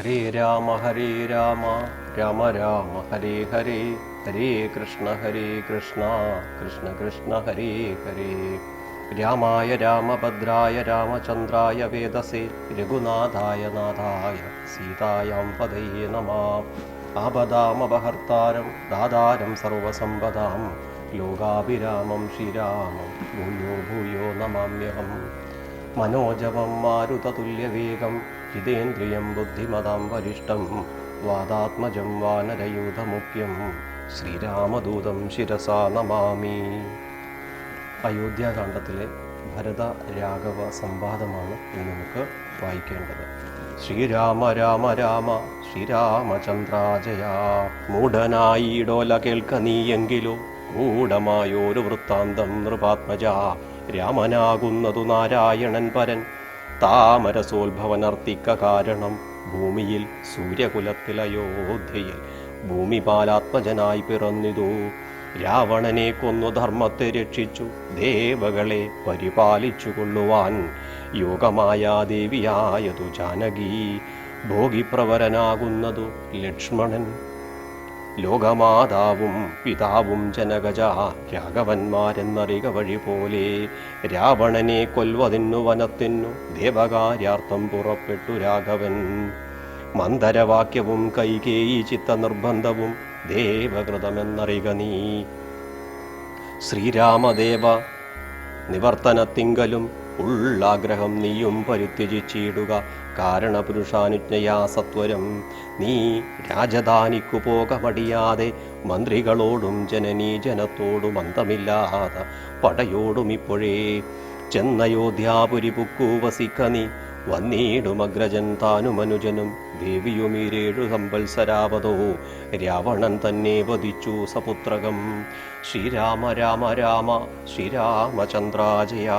ഹരേ രാമ രാമ രാമ ഹരേ ഹരേ, ഹരേ കൃഷ്ണ കൃഷ്ണ കൃഷ്ണ ഹരേ ഹരേ. രാമായ രാമഭദ്രായ രാമചന്ദ്രായ വേദസേ രഘുനാഥായ നാഥായ സീതായാം പദയേ നമഃ. ആപദാമപഹർത്താരം ദാതാരം സർവസമ്പദാം ലോകാഭിരാമം ശ്രീരാമം ഭൂയോ ഭൂയോ നമാമ്യഹം. മനോജവം മാരുതതുല്യവേഗം ജിതേന്ദ്രിയം ബുദ്ധിമതാം വരിഷ്ടം വാദാത്മജം വാനരയൂഥമുഖ്യം ശ്രീരാമദൂതം ശിരസാ നമാമി. അയോധ്യാകാണ്ഡത്തിലെ ഭരത രാഘവ സംവാദമാണ് ഇനി നമുക്ക് വായിക്കേണ്ടത്. ശ്രീരാമ രാമ രാമ ശ്രീരാമചന്ദ്രാജയ. മൂഢനായിടോല കേൾക്ക നീയെങ്കിലോ ഗൂഢമായോരു വൃത്താന്തം നൃപാത്മജ. രാമനാകുന്നതു നാരായണൻ പരൻ താമരസോത്ഭവനർത്തിക്ക കാരണം. ഭൂമിയിൽ സൂര്യകുലത്തിൽ അയോധ്യയിൽ ഭൂമിപാലാത്മജനായി പിറന്നിതു. രാവണനെ കൊന്നു ധർമ്മത്തെ രക്ഷിച്ചു ദേവകളെ പരിപാലിച്ചു കൊള്ളുവാൻ യോഗമായാദേവിയായതു ജാനകി. ഭോഗിപ്രവരനാകുന്നതു ലക്ഷ്മണൻ. ലോകമാതാവും പിതാവും ജനകജ രാഘവന്മാരെന്നറിക വഴി പോലെ. രാവണനെ കൊല്വതിന്നു വനത്തിനു ദേവകാര്യാർത്ഥം പുറപ്പെട്ടു രാഘവൻ. മന്ദരവാക്യവും കൈകേയി ചിത്തനിർബന്ധവും ദേവകൃതമെന്നറിക നീ. ശ്രീരാമദേവ നിവർത്തനത്തിങ്കലും ഉള്ളാഗ്രഹം നീയും പരിത്യജിച്ചിടുക. കാരണപുരുഷാനുജ്ഞയാ സത്വരം നീ രാജധാനിക്കു പോകമടിയാതെ മന്ത്രികളോടും ജനനീ ജനത്തോടും അന്തമില്ലാതെ പടയോടും ഇപ്പോഴേ ചെന്നയോധ്യാപുരി പുക്കു വസിക്ക നീ. വന്നീടുമഗ്രജൻ താനുമനുജനും ദേവിയുമീരേഴു സംവത്സരാവതോ രാവണൻ തന്നെ വധിച്ചു സപുത്രകം. ശ്രീരാമ രാമ രാമ ശ്രീരാമചന്ദ്രാജയ.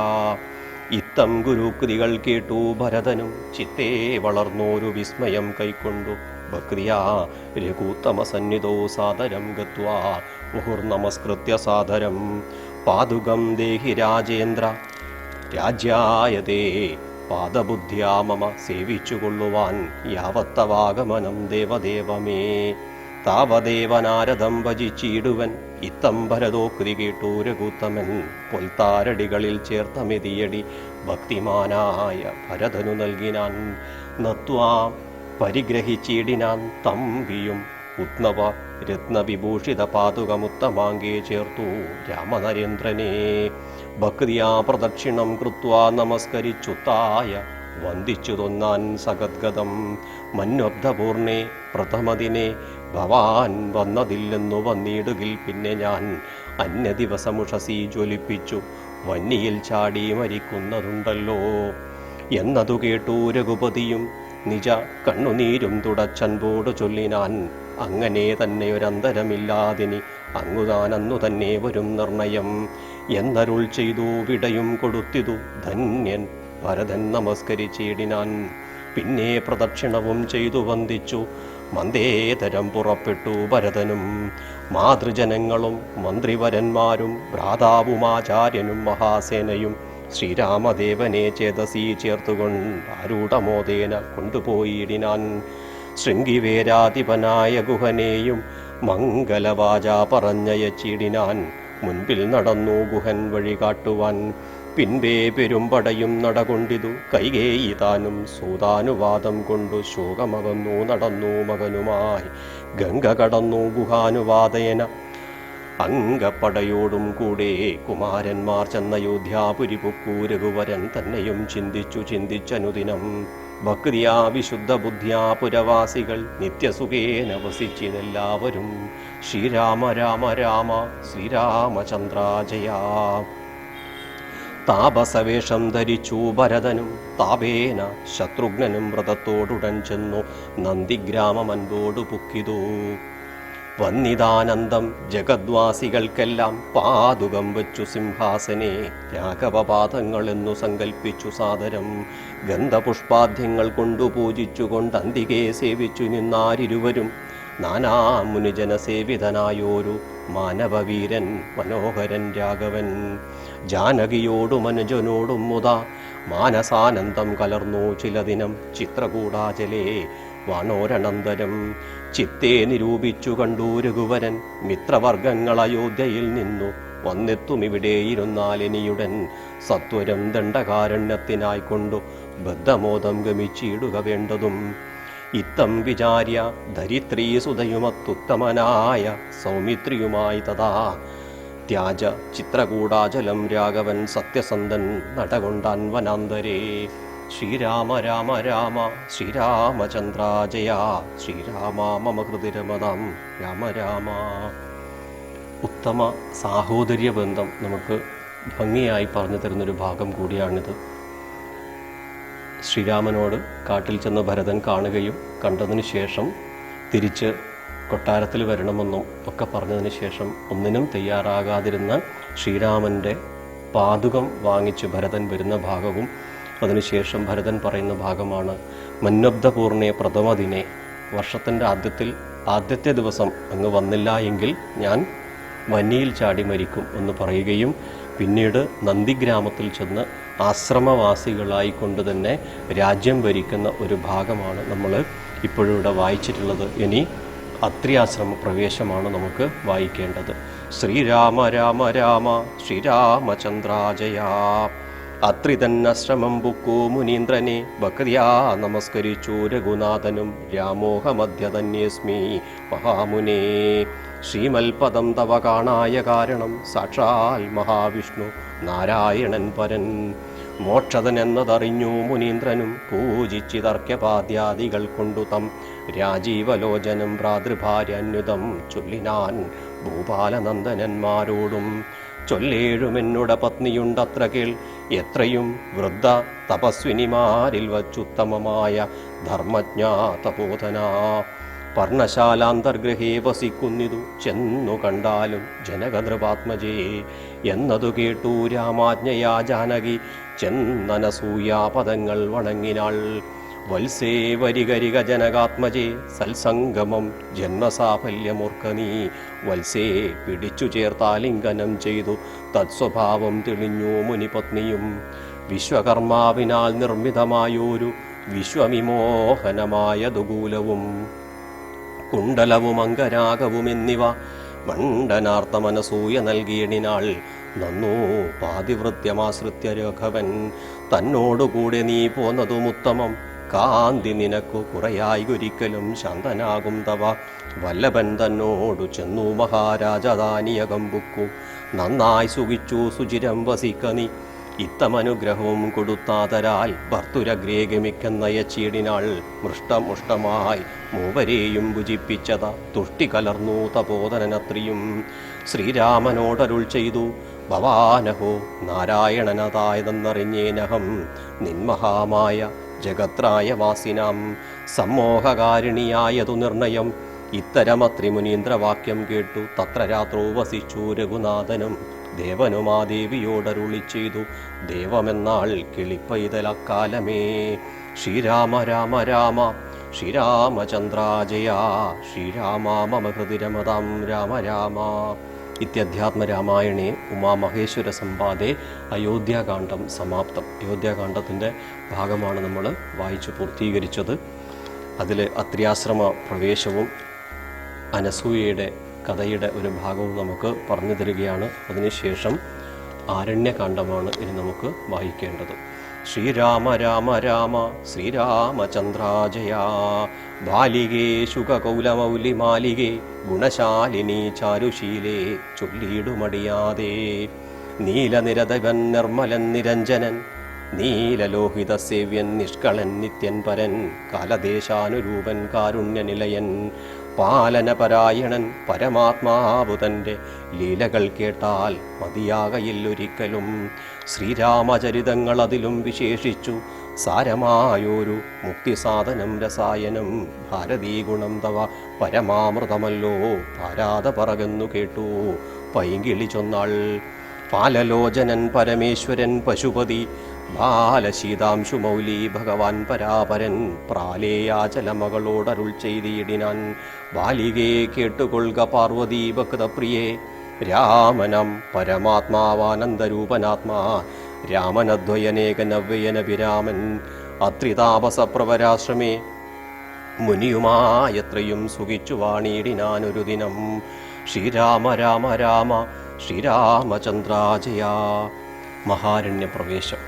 ഇത്തം ഗുരുക്തികൾ കേട്ടു ഭരതനും ചിത്തേ വളർന്നോരു വിസ്മയം കൈക്കൊണ്ടു. ഭക്തിയാ രഘൂത്തമസന്നിധോ സാദരം ഗത്വാ മുഹുർനമസ്കൃത്യ സാദരം. പാദുകം ദേഹി രാജേന്ദ്ര രാജ്യായതേ പാദബുദ്ധ്യാ മമ. സേവിച്ചുകൊള്ളുവാൻ യാവത്തവാഗമനം ദേവദേവമേ. താവദേവ നാരദം ഭജിച്ചിടുവൻ. ഇത്തം ഭരതോക്തി കേട്ടു രഘുത്തമൻ പൊൽത്താരടികളിൽ ചേർത്ത മെതിയടി ഭക്തിമാനായ ഭരതനു നൽകിനാൻ. നത്വാ പരിഗ്രഹിച്ചിടിനാൻ തമ്പിയും ഉത്നവ രത്നവിഭൂഷിത പാതുകമുത്തമാങ്കേ ചേർത്തു രാമനരേന്ദ്രനെ. ഭക്തിയാ പ്രദക്ഷിണം കൃത്വാ നമസ്കരിച്ചുത്തായ വന്ദിച്ചു തൊന്നാൻ സഗദ്ഗതം. മന്വബ്ധപൂർണേ പ്രഥമദിനെ ഭവാൻ വന്നതില്ലെന്നു വന്നിടുകിൽ പിന്നെ ഞാൻ അന്യദിവസമുഷസി ജ്വലിപ്പിച്ചു വന്നിയിൽ ചാടി മരിക്കുന്നതുണ്ടല്ലോ എന്നതു കേട്ടു രഘുപതിയും നിജ കണ്ണുനീരും തുടച്ചൻപോട് ചൊല്ലിനാൻ. അങ്ങനെ തന്നെ ഒരന്തരമില്ലാതിനി അങ്ങുതാൻ അന്നു തന്നെ വരും നിർണയം എന്നരുൾ ചെയ്തു വിടയും കൊടുത്തിതു ധന്യൻ ഭരതൻ നമസ്കരിച്ചിടിനാൻ. പിന്നെ പ്രദക്ഷിണവും ചെയ്തു വന്ദിച്ചു മന്ദേതരം പുറപ്പെട്ടു ഭരതനും. മാതൃജനങ്ങളും മന്ത്രിവരന്മാരും ഭ്രാതാവുമാചാര്യനും മഹാസേനയും ശ്രീരാമദേവനെ ചേതസി ചേർത്തുകൊണ്ട് ആരൂഢമോദേന കൊണ്ടുപോയിടിനാൻ. ശൃംഗിവേരാധിപനായ ഗുഹനെയും മംഗലവാച പറഞ്ഞയച്ചിടിനാൻ. മുൻപിൽ നടന്നു ഗുഹൻ വഴി കാട്ടുവാൻ. പിൻപേ പെരുമ്പടയും നടകൊണ്ടിതു കൈകേയി താനും സൂതാനുവാദം കൊണ്ടു ശോകമകന്നു നടന്നു മകനുമായി. ഗംഗ കടന്നു ഗുഹാനുവാദേന അംഗപ്പടയോടും കൂടെ കുമാരന്മാർ ചെന്നയോധ്യാപുരി പൊക്കൂ. രഘുവരൻ തന്നെയും ചിന്തിച്ചനുദിനം ഭക്തിയാ വിശുദ്ധ ബുദ്ധ്യാ പുരവാസികൾ നിത്യസുഖേന വസിച്ചിതെല്ലാവരും. ശ്രീരാമ രാമ രാമ ശ്രീരാമചന്ദ്രാജയ. താപസവേഷം ധരിച്ചു ഭരതനും താപേന ശത്രുഘ്നനും വ്രതത്തോടുടൻ ചെന്നു നന്ദിഗ്രാമമൻപോടു പുക്കിതു. വന്നിതാനന്ദം ജഗദ്വാസികൾക്കെല്ലാം പാതുകം വച്ചു സിംഹാസനെ രാഘവപാദങ്ങളെന്നു സങ്കൽപ്പിച്ചു സാദരം. ഗന്ധപുഷ്പാദ്യങ്ങൾ കൊണ്ടു പൂജിച്ചുകൊണ്ട് അന്തികെ സേവിച്ചു നിന്നാരിരുവരും. നാനാമുനിജനസേവിതനായോരു മാനവവീരൻ മനോഹരൻ രാഘവൻ. ജാനകിയോടും അനുജനോടും മുതാ മാനസാനന്ദം കലർന്നു ചില ദിനം ചിത്രകൂടാചലേ വാണോരനന്തരം ചിത്തെ നിരൂപിച്ചു കണ്ടു രഘുവരൻ മിത്രവർഗങ്ങൾ അയോധ്യയിൽ നിന്നു വന്നെത്തും ഇവിടെ ഇരുന്നാലിനിയുടൻ സത്വരം ദണ്ഡകാരണ്യത്തിനായിക്കൊണ്ടു ബദ്ധമോദം ഗമിച്ചിടുക വേണ്ടതും ഇത്തം വിചാര്യ ധരിത്രീ സുതയുമത്തുത്തമനായ സൗമിത്രിയുമായി തഥാ ത്യാജ ചിത്രകൂടാചലം രാഘവൻ സത്യസന്ധൻ നടകൊണ്ടാൻ വനാന്തരേ ശ്രീരാമ രാമ രാമ ശ്രീരാമചന്ദ്രാജയ ശ്രീരാമ മമ ഹൃദിരമതാം രാമ രാമ. ഉത്തമ സാഹോദര്യ ബന്ധം നമുക്ക് ഭംഗിയായി പറഞ്ഞു തരുന്നൊരു ഭാഗം കൂടിയാണിത്. ശ്രീരാമനോട് കാട്ടിൽ ചെന്ന് ഭരതൻ കാണുകയും കണ്ടതിന് ശേഷം തിരിച്ച് കൊട്ടാരത്തിൽ വരണമെന്നും ഒക്കെ പറഞ്ഞതിന് ശേഷം ഒന്നിനും തയ്യാറാകാതിരുന്ന ശ്രീരാമൻ്റെ പാദുകം വാങ്ങിച്ച് ഭരതൻ വരുന്ന ഭാഗവും അതിനുശേഷം ഭരതൻ പറയുന്ന ഭാഗമാണ് മന്വബ്ദപൂർണേ പ്രഥമ ദിനെ, വർഷത്തിൻ്റെ ആദ്യത്തെ ദിവസം അങ്ങ് വന്നില്ല എങ്കിൽ ഞാൻ വന്നിയിൽ ചാടി മരിക്കും എന്ന് പറയുകയും പിന്നീട് നന്ദിഗ്രാമത്തിൽ ചെന്ന് ആശ്രമവാസികളായിക്കൊണ്ട് തന്നെ രാജ്യം ഭരിക്കുന്ന ഒരു ഭാഗമാണ് നമ്മൾ ഇപ്പോഴിവിടെ വായിച്ചിട്ടുള്ളത്. ഇനി അത്രിയാശ്രമ പ്രവേശമാണ് നമുക്ക് വായിക്കേണ്ടത്. ശ്രീരാമ രാമ രാമ ശ്രീരാമചന്ദ്രാജയ. അത്രി തന്നാശ്രമം ബുക്കു മുനീന്ദ്രനെ ഭക്തിയാ നമസ്കരിച്ചു രഘുനാഥനും രാമോഹമധ്യതന്യേസ്മി മഹാമുനേ. ശ്രീമൽപദം തവ കാണായ കാരണം സാക്ഷാൽ മഹാവിഷ്ണു നാരായണൻ പരൻ. മോക്ഷതൻ എന്നതറിഞ്ഞു മുനീന്ദ്രനും പൂജിച്ചിതർക്യപാദ്യാദികൾ കൊണ്ടു തം രാജീവലോചനം ഭ്രാതൃഭാര്യാന്യുതം ചൊല്ലിനാൻ ഭൂപാലനന്ദനന്മാരോടും. ചൊല്ലേഴുമെന്നുട പത്നിയുണ്ടത്ര കേൾ എത്രയും വൃദ്ധ തപസ്വിനിമാരിൽ വച്ചുത്തമമായ ധർമ്മജ്ഞാ തപോധന. പർണശാലാന്തർഗൃഹേ വസിക്കുന്നിതു ചെന്നു കണ്ടാലും ജനകനൃപാത്മജേ എന്നതു കേട്ടു രാമാജ്ഞയാ ജാനകി ചെന്നനസൂയാപദങ്ങൾ വണങ്ങിനാൾ. വത്സേ വരികരിക ജനകാത്മജേ സത്സംഗമം ജന്മസാഫല്യമോർക്കനീ. വത്സേ പിടിച്ചു ചേർത്താലിംഗനം ചെയ്തു തത്സ്വഭാവം തെളിഞ്ഞു മുനിപത്നിയും. വിശ്വകർമാവിനാൽ നിർമ്മിതമായൊരു വിശ്വവിമോഹനമായ ദുകൂലവും കുണ്ടലവും അംഗരാഗവും എന്നിവ മണ്ഡനാർത്ഥമനസൂയ നൽകിയണിനാൾ. നന്നു പാതിവൃത്യമാശ്രിത്യ രാഘവൻ തന്നോടുകൂടെ നീ പോന്നതുമുത്തമം. കാന്തി നിനക്കു കുറയായി ഒരിക്കലും ശാന്തനാകും തവ. വല്ലഭൻ തന്നോടു ചെന്നു മഹാരാജധാനിയകം ബുക്കു. നന്നായി സുഖിച്ചു സുചിരം വസിക്ക നീ. ഇത്തമനുഗ്രഹവും കൊടുത്താതരാൽ ഭർത്തുരഗ്രേ ഗമിക്കെന്നയച്ചീടിനാൾ. മൃഷ്ടമുഷ്ടമായി മൂവരെയും ഭുജിപ്പിച്ചത തുഷ്ടി കലർന്നു തപോധനനത്രിയും. ശ്രീരാമനോടരുൾ ചെയ്തു ഭവാനഹോ നാരായണനതായതെന്നറിഞ്ഞേനഹം. നിന്മഹാമായ ജഗത്രായവാസിനാം സമ്മോഹകാരിണിയായതു നിർണയം. ഇത്തരമത്രി മുനീന്ദ്രവാക്യം കേട്ടു തത്ര രാത്രോ വസിച്ചു രഘുനാഥനും. ദേവനുമാദേവിയോടരുളി ചെയ്തു ദേവമെന്നാൾ കിളിപ്പൈതലക്കാലമേ. ശ്രീരാമ രാമ രാമ ശ്രീരാമചന്ദ്രാജയ ശ്രീരാമ മമ ഹൃദിരമതാം രാമ രാമ. ഇത്യധ്യാത്മരാമായണേ ഉമാമഹേശ്വര സംവാദേ അയോധ്യാകാന്ഡം സമാപ്തം. അയോധ്യാകാന്ഡത്തിൻ്റെ ഭാഗമാണ് നമ്മൾ വായിച്ചു പൂർത്തീകരിച്ചത്. അതിൽ അത്രിയാശ്രമ പ്രവേശവും അനസൂയയുടെ കഥയുടെ ഒരു ഭാഗവും നമുക്ക് പറഞ്ഞു തരികയാണ്. അതിനുശേഷം ആരണ്യകാന്ഡമാണ് ഇനി നമുക്ക് വായിക്കേണ്ടത്. ശ്രീരാമ രാമ രാമ ശ്രീരാമചന്ദ്രാജയ. ബാലികേ ശുകകൗലമൗലി മാലികേ ഗുണശാലിനി ചാരുശീലേ ചൊല്ലിയിടുമടിയാതെ. നീലനിരതവൻ നിർമ്മലൻ നിരഞ്ജനൻ നീലലോഹിത സേവ്യൻ നിഷ്കളൻ നിത്യൻ പരൻ. കാലദേശാനുരൂപൻ കാരുണ്യനിലയൻ പാലനപരായണൻ പരമാത്മാവു തൻ്റെ ലീലകൾ കേട്ടാൽ മതിയാകയില്ലൊരിക്കലും. ശ്രീരാമചരിതങ്ങൾ അതിലും വിശേഷിച്ചു സാരമായൊരു മുക്തിസാധനം രസായനം. ഭാരതീ ഗുണം തവ പരമാമൃതമല്ലോ പാരാതെ പറകെന്നു കേട്ടു പൈങ്കിളി ചൊന്നാൾ. പാലലോചനൻ പരമേശ്വരൻ പശുപതി ബാലശീതാംശു മൗലി ഭഗവാൻ പരാപരൻ. പ്രാലേയാചലമകളോടരുൾ ചെയ്തിടിനാൻ ബാലികേ കേട്ടുകൊള്ളുക പാർവതീ ഭക്തപ്രിയേ. രാമനം പരമാത്മാവാനന്ദരൂപനാത്മാ രാമനദ്വയനേകനവ്യയനഭിരാമൻ. അത്രിതാപസപ്രവരാശ്രമേ മുനിയുമായത്രയും സുഖിച്ചു വാണിയിടിനാനൊരു ദിനം. ശ്രീരാമ രാമ രാമ ശ്രീരാമചന്ദ്രാജയ. മഹാരണ്യപ്രവേശം.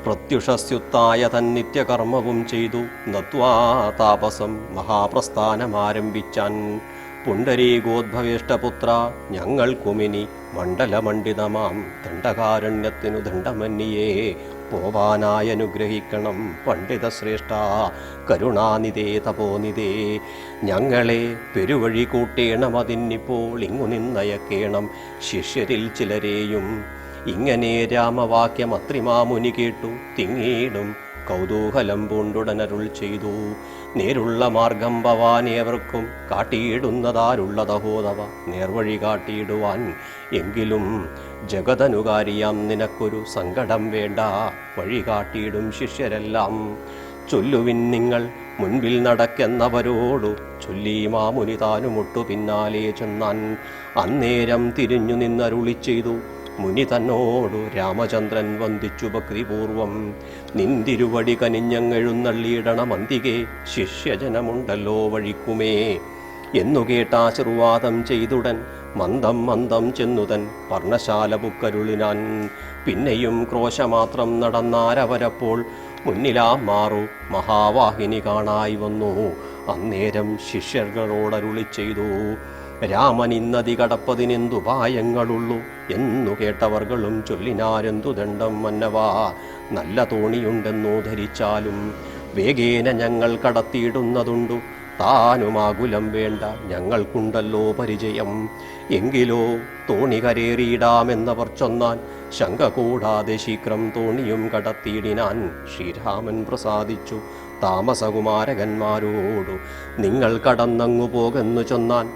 പ്രത്യുഷസ്യുത്തായ തന്നിത്യകർമ്മവും ചെയ്തു നത്വാ താപസം മഹാപ്രസ്ഥാനമാരംഭിച്ചാൻ. പുണ്ടരീകോദ്ഭവേഷ്ടപുത്ര ഞങ്ങൾക്കുമിനി മണ്ഡലമണ്ഡിതമാം ദണ്ഡകാരണ്യത്തിനു ദണ്ഡമന്യേ പോവാനായി അനുഗ്രഹിക്കണം പണ്ഡിതശ്രേഷ്ഠ കരുണാനിധേ തപോനിധേ. ഞങ്ങളെ പെരുവഴി കൂട്ടേണമതിന്നിപ്പോൾ ഇങ്ങു നിന്നയക്കേണം ശിഷ്യരിൽ ചിലരെയും. ഇങ്ങനെ രാമവാക്യം അത്രിമാമുനി കേട്ടു തിങ്ങീടും കൗതൂഹലം പൂണ്ടുടനരുൾ ചെയ്തു. നേരുള്ള മാർഗം ഭവാനേവർക്കും കാട്ടിയിടുന്നതാരുള്ളതഹോതവ നേർവഴി കാട്ടിയിടുവാൻ. എങ്കിലും ജഗതനുകാരിയാം നിനക്കൊരു സങ്കടം വേണ്ട, വഴി കാട്ടിയിടും ശിഷ്യരെല്ലാം. ചൊല്ലുവിൻ നിങ്ങൾ മുൻപിൽ നടക്കെന്നവരോടു ചൊല്ലി മാമുനി താനുമൊട്ടു പിന്നാലെ ചെന്നാൻ. അന്നേരം തിരിഞ്ഞു നിന്നരുളി ചെയ്തു മുനി തന്നോടു രാമചന്ദ്രൻ വന്ദിച്ചു ഭക്തിപൂർവം. നിന്തിരുവടി കനിഞ്ഞങ്ങെഴുന്നള്ളിയിടണം അന്തികെ ശിഷ്യജനമുണ്ടല്ലോ വഴിക്കുമേ എന്നു കേട്ടാശീർവാദം ചെയ്തുടൻ മന്ദം മന്ദം ചെന്നുതൻ പർണശാല പുക്കരുളിനാൻ. പിന്നെയും ക്രോശമാത്രം നടന്നാരവരപ്പോൾ മുന്നിലാ മാറു മഹാവാഹിനി കാണായി വന്നു. അന്നേരം ശിഷ്യர்களോടരുളി ചെയ്തു രാമൻ ഇന്നതി കടപ്പതിനെന്തുപായങ്ങളുള്ളൂ എന്നു കേട്ടവർകളും ചൊല്ലിനാരെന്തു ദണ്ഡം മന്നവാ. നല്ല തോണിയുണ്ടെന്നു ധരിച്ചാലും വേഗേന ഞങ്ങൾ കടത്തിയിടുന്നതുണ്ടു. താനുമാകുലം വേണ്ട, ഞങ്ങൾക്കുണ്ടല്ലോ പരിചയം. എങ്കിലോ തോണി കരേറിയിടാമെന്നവർ ചൊന്നാൻ. ശങ്ക കൂടാതെ ശീഘ്രം തോണിയും കടത്തിയിടിനാൻ. ശ്രീരാമൻ പ്രസാദിച്ചു താമസകുമാരകന്മാരോടു നിങ്ങൾ കടന്നങ്ങു പോകെന്നു ചൊന്നാൻ.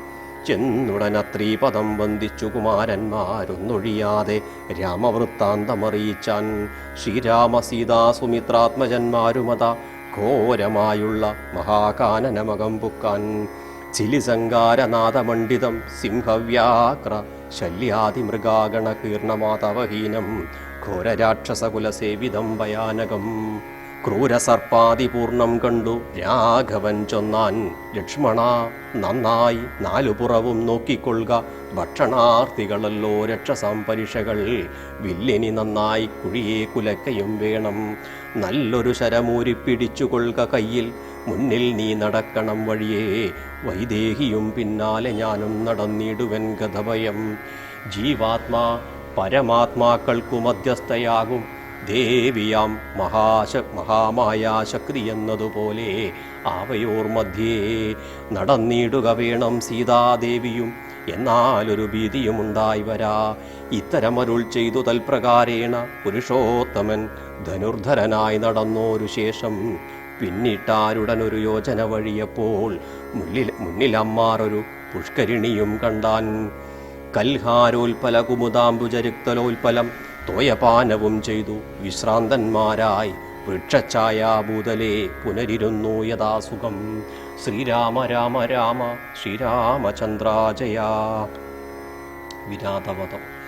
ചെന്നുടനത്രീപദം വന്ദിച്ചു കുമാരന്മാരൊന്നൊഴിയാതെ രാമവൃത്താന്തമറിയിച്ചാൻ. ശ്രീരാമ സീതാ സുമിത്രാത്മജന്മാരുമത ഘോരമായുള്ള മഹാകാനനമകം പുക്കാൻ. ചിലിസങ്കാരനാഥമണ്ഡിതം സിംഹവ്യാക്ര ശല്യാതിമൃഗാഗണകീർണമാതവഹീനം ഘോരരാക്ഷസകുലസേവിതം ഭയാനകം. ക്രൂരസർപ്പാതിപൂർണം കണ്ടു രാഘവൻ ചൊന്നാൻ. ലക്ഷ്മണ നന്നായി നാലുപുറവും നോക്കിക്കൊള്ളുക, ഭക്ഷണാർത്ഥികളല്ലോ രക്ഷസാം പരിഷകൾ. വില്ലിനി നന്നായി കുഴിയെ കുലക്കയും വേണം, നല്ലൊരു ശരമൂരിപ്പിടിച്ചുകൊള്ളുക കയ്യിൽ. മുന്നിൽ നീ നടക്കണം വഴിയേ, വൈദേഹിയും പിന്നാലെ ഞാനും നടന്നിടുവൻ ഗതഭയം. ജീവാത്മാ പരമാത്മാക്കൾക്കു മധ്യസ്ഥയാകും ദേവിയാം മഹാമായാശക്തി എന്നതുപോലെ അവയോർ മധ്യേ നടന്നിടുക വേണം സീതാദേവിയും. എന്നാലൊരു ഭീതിയുമുണ്ടായി വരാ. ഇത്തരമരുൾ ചെയ്തു തൽപ്രകാരേണ പുരുഷോത്തമൻ ധനുർധരനായി നടന്നോരു ശേഷം പിന്നിട്ടാരുടനൊരു യോജന വഴിയപ്പോൾ മുന്നിലമ്മാറൊരു പുഷ്കരിണിയും കണ്ടാൻ. കൽഹാരോൽപല കുമുദാംബുജരുക്തലോൽപലം തോയപാനവും ചെയ്തു വിശ്രാന്തന്മാരായി വൃക്ഷഛായാഭൂതലേ പുനരിരുന്നു യഥാസുഖം. ശ്രീരാമ രാമ രാമ ശ്രീരാമചന്ദ്രാജയ. വിരാതവധം.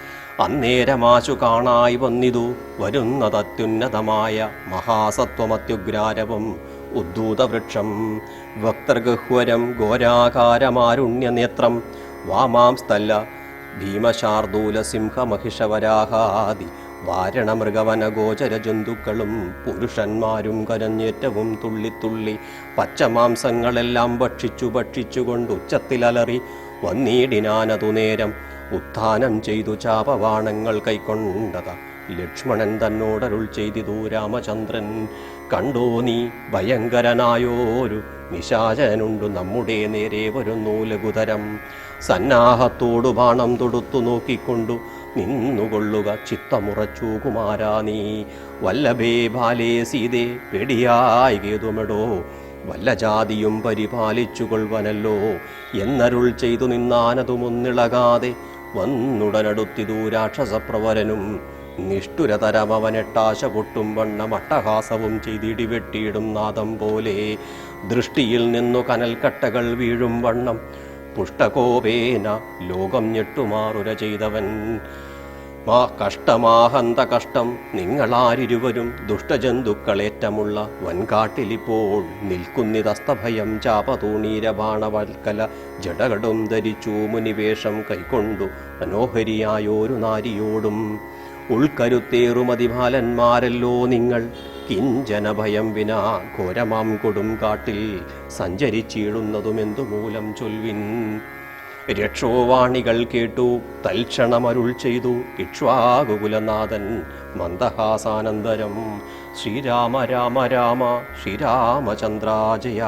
അന്നേരമാശു കാണായി വന്നിതു വരുന്നതത്യുന്നതമായ മഹാസത്വമത്യുഗ്രാരവം ഉദ്ധൂതവൃക്ഷം. വക്തർഗഹ്വരം ഘോരാകാരമാരുണ്യനേത്രം വാമാംസ്തല്ല ഭീമശാർദൂലസിംഹമഹിഷവരാഹാദി വാരണമൃഗവനഗോചര ജന്തുക്കളും പുരുഷന്മാരും കരഞ്ഞേറ്റവും തുള്ളിത്തുള്ളി പച്ചമാംസങ്ങളെല്ലാം ഭക്ഷിച്ചുകൊണ്ട് ഉച്ചത്തിലലറി വന്നീടിനാനതു നേരം. ഉത്ഥാനം ചെയ്തു ചാപവാണങ്ങൾ കൈക്കൊണ്ടത ലക്ഷ്മണൻ തന്നോടരുൾ ചെയ്തിതു രാമചന്ദ്രൻ. കണ്ടോ നീ ഭയങ്കരനായോരു നിശാചനുണ്ടു നമ്മുടെ നേരെ വരുന്നു ലഘുതരം. സന്നാഹത്തോടു ബാണം തൊടുത്തു നോക്കിക്കൊണ്ടു നിന്നുകൊള്ളുക ചിത്തമുറച്ചു കുമാരാ നീ. വല്ലഭേ ബാലേ സീതേ പേടിയായി കേതുമെടോ, വല്ല ജാതിയും പരിപാലിച്ചു കൊള്ളുവനല്ലോ എന്നരുൾ ചെയ്തു നിന്നാനതുമൊന്നിളകാതെ വന്നുടനടുത്തിതു രാക്ഷസപ്രവരനും. നിഷ്ഠുരതരമവനെട്ടാശ പൊട്ടും വണ്ണം അട്ടഹാസവും ചെയ്തിടിവെട്ടിയിടും നാദം പോലെ. ദൃഷ്ടിയിൽ നിന്നു കനൽക്കട്ടകൾ വീഴും വണ്ണം പുഷ്ടകോപേന ലോകം ഞെട്ടുമാറുര ചെയ്തവൻ. കഷ്ടമാഹന്ത കഷ്ടം നിങ്ങളാരിരുവരും ദുഷ്ടജന്തുക്കളേറ്റമുള്ള വൻകാട്ടിലിപ്പോൾ നിൽക്കുന്നിതസ്തഭയം ചാപതൂണീരബാണവൽക്കല ജടകടും ധരിച്ചു മുനിവേഷം കൈക്കൊണ്ടു മനോഹരിയായോരു നാരിയോടും ഉൾക്കരുത്തേറുമതിഭാലന്മാരല്ലോ നിങ്ങൾ കിഞ്ചന ഭയം വിനാ ഘോരമാം കൊടും കാട്ടിൽ സഞ്ചരിച്ചിടുന്നതുമെന്തുമൂലം ചൊൽവിൻ. രക്ഷോവാണികൾ കേട്ടു തൽക്ഷണമരുൾ ചെയ്തു ഇക്ഷ്വാകുകുലനാഥൻ മന്ദഹാസാനന്തരം ശ്രീരാമ രാമ രാമ ശ്രീരാമചന്ദ്രാജയ.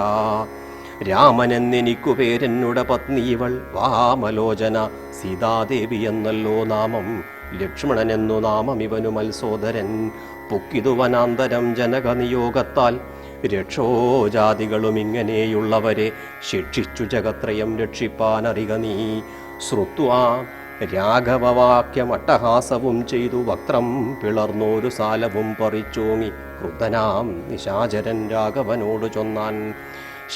രാമനെന്നെനിക്കു പേരെന്നുടെ പത്നിവൾ വാമലോചന സീതാദേവി എന്നല്ലോ നാമം. ലക്ഷ്മണനെന്നു നാമം ഇവനു മത്സോദരൻ. പൊക്കിതു വനാന്തരം ജനകനിയോഗത്താൽ രക്ഷോജാതികളും ഇങ്ങനെയുള്ളവരെ ശിക്ഷിച്ചു ജഗത്രയം രക്ഷിപ്പാനറിക നീ. ശ്രുത്വാ രാഘവവാക്യമട്ടഹാസവും ചെയ്തു വക്രം പിളർന്നോരു സാലവും പറിച്ചോങ്ങി ക്രുദ്ധനാം നിശാചരൻ രാഘവനോട് ചൊന്നാൻ.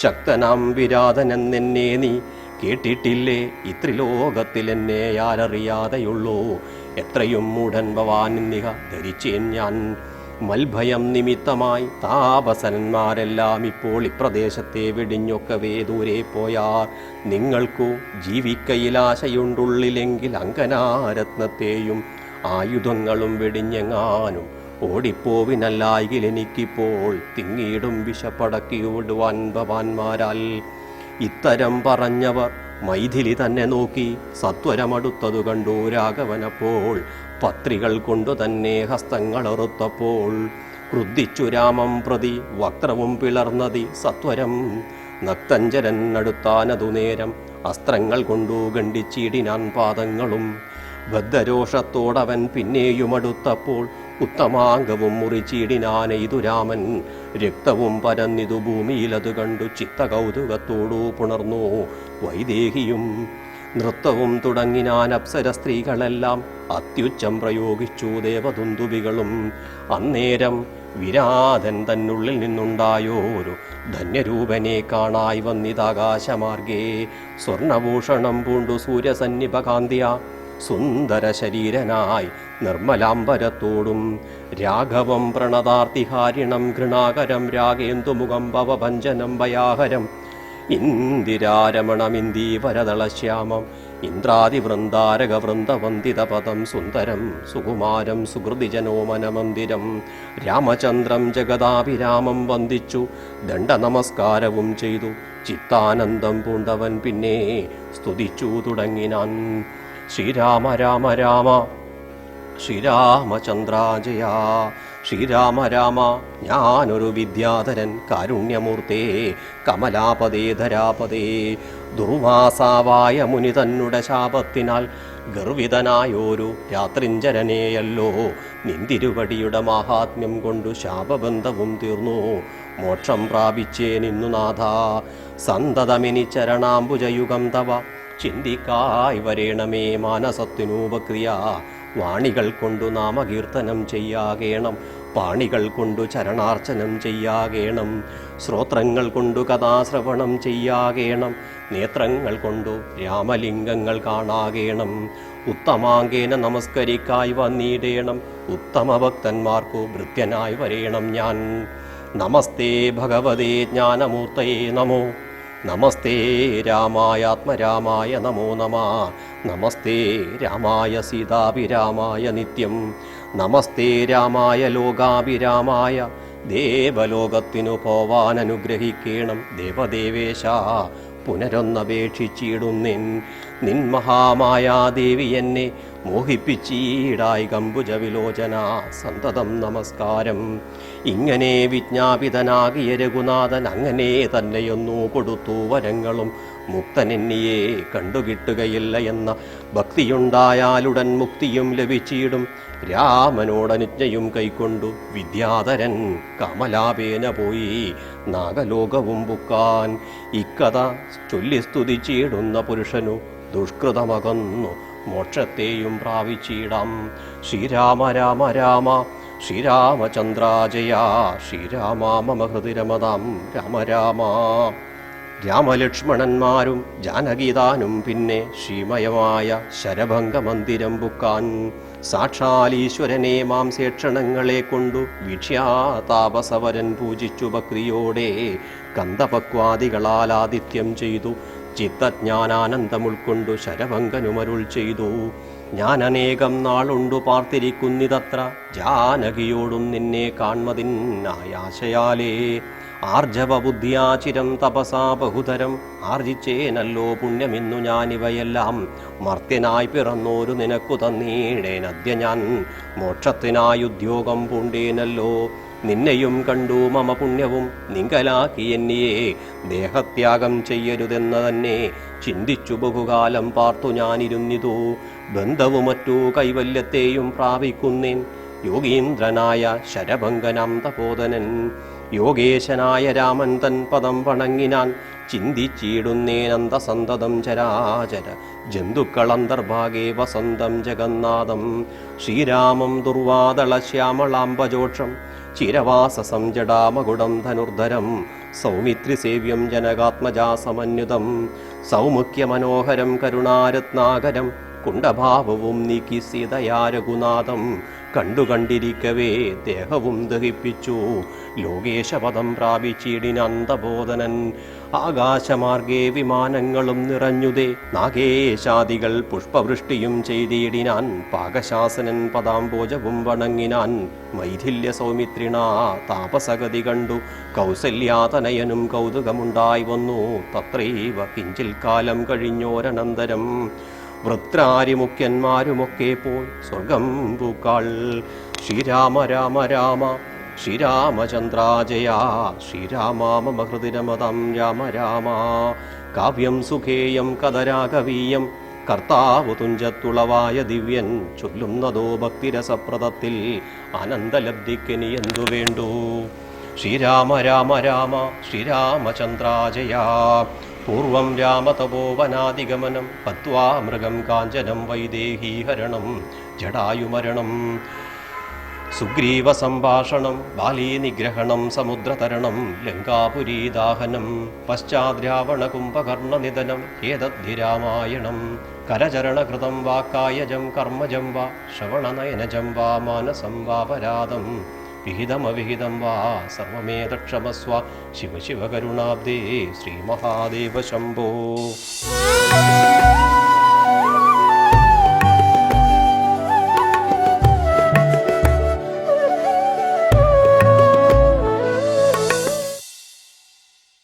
ശക്തനാം വിരാതനെന്നെ നീ കേട്ടിട്ടില്ലേ ഇത്രിലോകത്തിലെന്നെ ആരറിയാതെയുള്ളൂ. എത്രയും മൂഢൻ ഭവാൻ നിഹ ധരിച്ചേൻ ഞാൻ. മൽഭയം നിമിത്തമായി താപസന്മാരെല്ലാം ഇപ്പോൾ ഇപ്രദേശത്തെ വെടിഞ്ഞൊക്കവേ ദൂരെ പോയാർ. നിങ്ങൾക്കു ജീവിക്കയിലാശയുണ്ടുള്ളിലെങ്കിൽ അങ്കനാരത്നത്തെയും ആയുധങ്ങളും വെടിഞ്ഞെങ്ങാനും ഓടിപ്പോവിനല്ലായെങ്കിൽ എനിക്കിപ്പോൾ തിങ്ങിയിടും വിഷപ്പടക്കിയോടുവാൻ ഭവാന്മാരാൽ. ഇത്തരം പറഞ്ഞവർ മൈഥിലി തന്നെ നോക്കി സത്വരമടുത്തതു കണ്ടു രാഘവനപ്പോൾ. പത്രികൾ കൊണ്ടു തന്നെ ഹസ്തങ്ങളറുത്തപ്പോൾ ക്രുദ്ധിച്ചു രാമം പ്രതി വക്രവും പിളർന്നതി സത്വരം. നക്തഞ്ചരൻ അടുത്താനതു നേരം അസ്ത്രങ്ങൾ കൊണ്ടു ഖണ്ഡിച്ചിടിനാൻ പാദങ്ങളും. ബദ്ധരോഷത്തോടവൻ പിന്നെയും അടുത്തപ്പോൾ ഉത്തമാംഗവും മുറിച്ചിടിനാനെയ്തു രാമൻ. രക്തവും പരന്നിതു ഭൂമിയിലതു കണ്ടു ചിത്തകൗതുകത്തോടു പുണർന്നു വൈദേഹിയും. നൃത്തവും തുടങ്ങിനാൻ അപ്സര സ്ത്രീകളെല്ലാം അത്യുച്ചം പ്രയോഗിച്ചു ദേവദുന്ദുബികളും. അന്നേരം വിരാതൻ തന്നുള്ളിൽ നിന്നുണ്ടായോരു ധന്യരൂപനെ കാണായി വന്നിതാകാശമാർഗേ. സ്വർണഭൂഷണം പൂണ്ടു സൂര്യസന്നിപകാന്തിയ സുന്ദര ശരീരനായി നിർമ്മലാംബരത്തോടും രാഘവം പ്രണതാർത്തിഹാരിണം ഘൃണാകരം രാഗേന്ദുമുഖം ഭവഭഞ്ജനം ഭയാഹരം. ഇന്ദിരാരമണമിന്ദീവരദളശ്യാമം ഇന്ദ്രാദിവൃന്ദാരകവൃന്ദവന്ദിതപദം സുന്ദരം സുകുമാരം സുഹൃതിജനോമനമന്ദിരം. രാമചന്ദ്രം ജഗദാഭിരാമം വന്ദിച്ചു ദണ്ഡനമസ്കാരവും ചെയ്തു ചിത്താനന്ദം പൂണ്ടവൻ പിന്നെ സ്തുതിച്ചു തുടങ്ങിനാൻ. ശ്രീരാമ രാമ രാമ ശ്രീരാമചന്ദ്രാജയ. ശ്രീരാമ രാമ ഞാനൊരു വിദ്യാധരൻ കാരുണ്യമൂർത്തേ കമലാപദേ ധരാപദേ. ദുർവാസാവായ മുനി തന്നുടെ ശാപത്തിനാൽ ഗർവിതനായോരു രാത്രിഞ്ചരനെയല്ലോ. നിന്തിരുവടിയുടെ മാഹാത്മ്യം കൊണ്ടു ശാപബന്ധവും തീർന്നു മോക്ഷം പ്രാപിച്ചേ നിന്നു നാഥ. സന്തതമിനി ചരണാംബുജയുഗം തവ ചിന്തിക്കായി വരേണമേ മാനസത്തിനൂപക്രിയ. വാണികൾ കൊണ്ടു നാമകീർത്തനം ചെയ്യാകേണം, പാണികൾ കൊണ്ടു ചരണാർച്ചനം ചെയ്യാകേണം, ശ്രോത്രങ്ങൾ കൊണ്ടു കഥാശ്രവണം ചെയ്യാകേണം, നേത്രങ്ങൾ കൊണ്ടു രാമലിംഗങ്ങൾ കാണാകേണം. ഉത്തമാങ്കേന നമസ്കരിക്കായി വന്നിടേണം, ഉത്തമ ഭക്തന്മാർക്കു ഭൃത്യനായി വരേണം ഞാൻ. നമസ്തേ ഭഗവതേ ജ്ഞാനമൂർത്തയേ നമോ. നമസ്തേ രാമായാത്മരാമായ നമോ നമ. നമസ്തേ രാമായ സീതാഭിരാമായ നിത്യം. നമസ്തേ രാമായ ലോകാഭിരാമായ. ദേവലോകത്തിനു പോവാൻ അനുഗ്രഹിക്കേണം ദേവദേവേശ. പുനരൊന്നപേക്ഷിച്ചിടുന്നിൻ നിൻ മഹാമായാദേവി എന്നെ മോഹിപ്പിച്ചീടായി കമ്പുജ വിലോചന. സന്തതം നമസ്കാരം. ഇങ്ങനെ വിജ്ഞാപിതനാകിയ രഘുനാഥൻ അങ്ങനെ തന്നെയൊന്നു കൊടുത്തു വരങ്ങളും. മുക്തനെന്നിയെ കണ്ടുകിട്ടുകയില്ല എന്ന ഭക്തിയുണ്ടായാലുടൻ മുക്തിയും ലഭിച്ചിടും. രാമനോടനുജ്ഞയും കൈക്കൊണ്ടു വിദ്യാധരൻ കമലാപേന പോയി നാഗലോകവും പുക്കാൻ. ഇക്കഥ ചൊല്ലി സ്തുതിച്ചിടുന്ന പുരുഷനു ദുഷ്കൃതമകന്നു മോക്ഷത്തെയും പ്രാപിച്ചിടാം. ശ്രീരാമ രാമ രാമ ശ്രീരാമചന്ദ്രാജയ. ശ്രീരാമ മമ ഹൃദി രമതാം രാമ രാമ. രാമലക്ഷ്മണന്മാരും ജാനകിതാനും പിന്നെ ശ്രീമയമായ ശരഭംഗമന്ദിരം ബുക്കാൻ സാക്ഷാൽ ഈശ്വരനെ മാംസേക്ഷണങ്ങളെ കൊണ്ടു വീക്ഷ്യാതാപസവരൻ പൂജിച്ചു ഭക്തിയോടെ കന്ദപക്വാദികളാൽ ആതിഥ്യം ചെയ്തു ചിത്തജ്ഞാനാനന്ദം ഉൾക്കൊണ്ടു ശരഭംഗനുമരുൾ ചെയ്തു. ഞാൻ അനേകം നാളുണ്ടു പാർത്തിരിക്കുന്നിതത്ര ജാനകിയോടും നിന്നെ കാൺമതിനായാശയാലേ ആർജവബുദ്ധിയാചിരം തപസാ ബഹുതരം ആർജിച്ചേനല്ലോ പുണ്യമിന്നു ഞാനിവയെല്ലാം മർത്യനായി പിറന്നോരു നിനക്കു തന്നീടേനദ്യ ഞാൻ മോക്ഷത്തിനായി ഉദ്യോഗം പൂണ്ടേനല്ലോ നിന്നെയും കണ്ടു മമ പുണ്യവും നിങ്കലാക്കി എന്നിയെ ദേഹത്യാഗം ചെയ്യരുതെന്ന് തന്നെ ചിന്തിച്ചു ബഹുകാലം പാർത്തു ഞാനിരുന്നിതു ബന്ധവും മറ്റു കൈവല്യത്തെയും പ്രാപിക്കുന്നേൻ യോഗീന്ദ്രനായ ശരഭംഗനാം തപോധനൻ യോഗേശനായ രാമൻ തൻ പദം വണങ്ങിനാൻ ചിന്തിച്ചിടുന്നേനന്തസന്തതം ചരാചര ജന്തുക്കളന്തർഭാഗേ വസന്തം ജഗന്നാഥം ശ്രീരാമം ദുർവാദള ശ്യാമളാംബജോക്ഷം ചിരവാസസം ജടാമകുടം ധനുർധരം സൗമിത്രിസേവ്യം ജനകാത്മജാസമന്യുതം സൗമുഖ്യമനോഹരം കരുണാരത്നാകരം കുണ്ടഭാവവും നീക്കി സീതയാ രഘുനാഥം കണ്ടുകണ്ടിരിക്കവേ ദേഹവും ദഹിപ്പിച്ചു ലോകേശപദം പ്രാപിച്ചിടിനന്തബോധനൻ ആകാശമാർഗേ വിമാനങ്ങളും നിറഞ്ഞുതേ നാഗേശാദികൾ പുഷ്പവൃഷ്ടിയും ചെയ്തിടിനാൻ പാകശാസനൻ പദാംബോജവും വണങ്ങിനാൻ മൈഥില്യ സൗമിത്രിണ താപസഗതി കണ്ടു കൗസല്യാതനയനും കൗതുകമുണ്ടായി വന്നു തത്രൈവ കിഞ്ചിൽ കാലം കഴിഞ്ഞോരനന്തരം വൃത്രാരിമുഖ്യന്മാരുമൊക്കെ പോയി സ്വർഗം പൂക്കാൾ ശ്രീരാമ രാമ രാമ ശ്രീരാമചന്ദ്രാജയ ശ്രീരാമ മമ ഹൃദിരമതം രാമ രാമ കാവ്യം സുഖേയം കഥരാകവീയം കർത്താവു തുഞ്ചത്തുളവായ ദിവ്യൻ ചൊല്ലുന്നതോ ഭക്തിരസപ്രദത്തിൽ ആനന്ദലബ്ധിക്കിനി എന്തു വേണ്ടു ശ്രീരാമ രാമ രാമ ശ്രീരാമചന്ദ്രാജയ പൂർവം രാമതപോവനാദിഗമനം പത്വാ മൃഗം കാഞ്ചനം വൈദേഹീഹരണം ജടായുമരണം സുഗ്രീവ സംഭാഷണം ബാലീ നിഗ്രഹണം സമുദ്രതരണം ലങ്കാപുരീദാഹനം പശ്ചാദ്രാവണ കുംഭകർണനിധനം ഏതദ്ധി രാമായണം കരചരണകൃതം വാ കായജം കർമ്മജം വാ ശ്രവണനയനജം വാ മാനസം വാപരാധം വിഹിതമവിഹിതം വാ സർവമേതക്ഷമസ്വ ശിവ ശിവ കരുണാബ്ദേ ശ്രീ മഹാദേവ ശംഭോ.